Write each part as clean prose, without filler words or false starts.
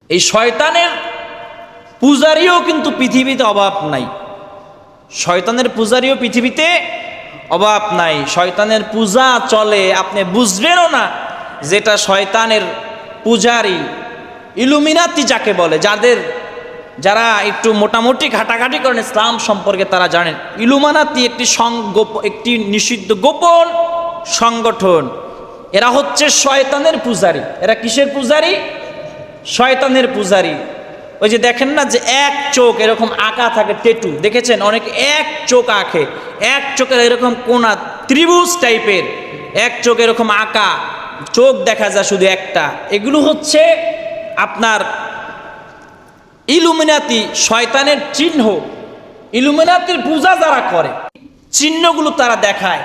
এই শয়তানের পূজারীও কিন্তু পৃথিবীতে অভাব নাই। শয়তানের পূজারীও পৃথিবীতে অভাব নাই। শয়তানের পূজা চলে, আপনি বুঝবেনও না যেটা শয়তানের পূজারী। ইলুমিনাতি যাকে বলে, যারা একটু মোটামুটি ঘাটাঘাটি করেন ইসলাম সম্পর্কে তারা জানেন ইলুমিনাতি একটি নিষিদ্ধ গোপন সংগঠন। এরা হচ্ছে শয়তানের পূজারী। এরা কিসের পূজারী? শয়তানের পূজারী। ওই যে দেখেন না যে এক চোখ এরকম আঁকা থাকে, টেটু দেখেছেন? অনেকে এক চোখ আঁকে, এক চোখের এরকম কোনা ত্রিভুজ টাইপের এক চোখ এরকম আঁকা, চোখ দেখা যায় শুধু একটা। এগুলো হচ্ছে আপনার ইলুমিনাতি, শয়তানের চিহ্ন। ইলুমিনাতির পূজা যারা করে চিহ্নগুলো তারা দেখায়,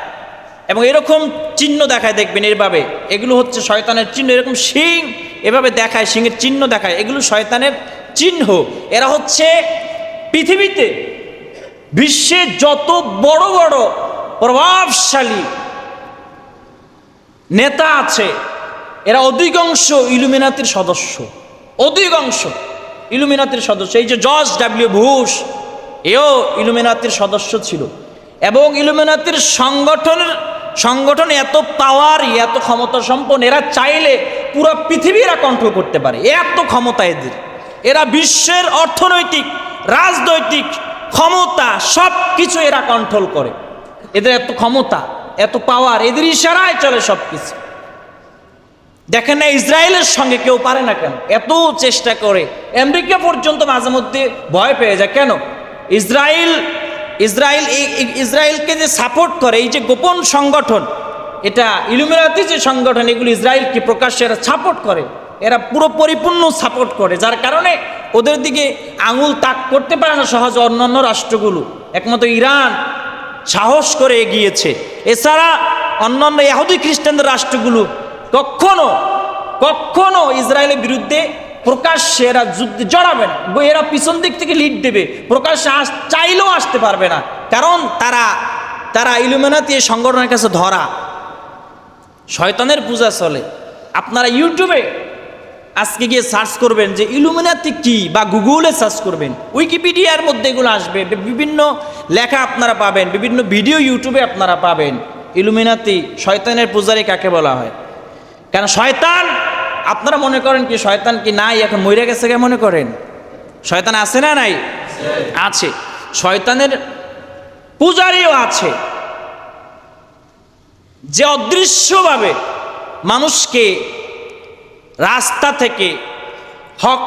এবং এরকম চিহ্ন দেখায়, দেখবেন এভাবে, এগুলো হচ্ছে শয়তানের চিহ্ন। এরকম শিং এভাবে দেখায়, শিংয়ের চিহ্ন দেখায়, এগুলো শয়তানের চিহ্ন। এরা হচ্ছে পৃথিবীতে বিশ্বে যত বড় বড় প্রভাবশালী নেতা আছে এরা অধিকাংশ ইলুমিনাতির সদস্য, অধিকাংশ ইলুমিনাতির সদস্য। এই যে জর্জ ডব্লিউ বুশ, এও ইলুমিনাতির সদস্য ছিল। এবং ইলুমিনাতির সংগঠন এত পাওয়ারই, এত ক্ষমতা সম্পন্ন, এরা চাইলে পুরো পৃথিবী এরা কন্ট্রোল করতে পারে, এত ক্ষমতা এদের। এরা বিশ্বের অর্থনৈতিক, রাজনৈতিক ক্ষমতা সব কিছু এরা কন্ট্রোল করে। এদের এত ক্ষমতা, এত পাওয়ার, এদের ইশারায় চলে সব কিছু। দেখেন না ইসরায়েলের সঙ্গে কেউ পারে না কেন? এত চেষ্টা করে, আমেরিকা পর্যন্ত মাঝে মধ্যে ভয় পেয়ে যায়। কেন? ইসরায়েলকে যে সাপোর্ট করে, এই যে গোপন সংগঠন, এটা ইলুমিনাতি যে সংগঠন, এগুলো ইসরায়েলকে প্রকাশ্যে এরা সাপোর্ট করে, এরা পুরো পরিপূর্ণ সাপোর্ট করে, যার কারণে ওদের দিকে আঙুল তাক করতে পারে না সহজে অন্যান্য রাষ্ট্রগুলো। একমাত্র ইরান সাহস করে এগিয়েছে, এছাড়া অন্যান্য ইহুদি খ্রিস্টানদের রাষ্ট্রগুলো কখনো ইসরায়েলের বিরুদ্ধে প্রকাশ্যে এরা যুদ্ধে জড়াবে না। এরা পিছন দিক থেকে লিড দেবে, প্রকাশ্যে চাইলেও আসতে পারবে না, কারণ তারা ইলুমিনাতি এই সংগঠনের কাছে ধরা। শয়তানের পূজা চলে। আপনারা ইউটিউবে আজকে গিয়ে সার্চ করবেন যে ইলুমিনাতি কি, বা গুগলে সার্চ করবেন, উইকিপিডিয়ার মধ্যে এগুলো আসবে, বিভিন্ন লেখা আপনারা পাবেন, বিভিন্ন ভিডিও ইউটিউবে আপনারা পাবেন। ইলুমিনাতি, শয়তানের পূজারী কাকে বলা হয়? কারণ শয়তান, আপনারা মনে করেন কি শয়তান কি নাই, এখন মরে গেছে কে মনে করেন? শয়তান আছে না নাই? আছে। শয়তানের পূজারীও আছে, যে অদৃশ্যভাবে মানুষকে রাস্তা থেকে হক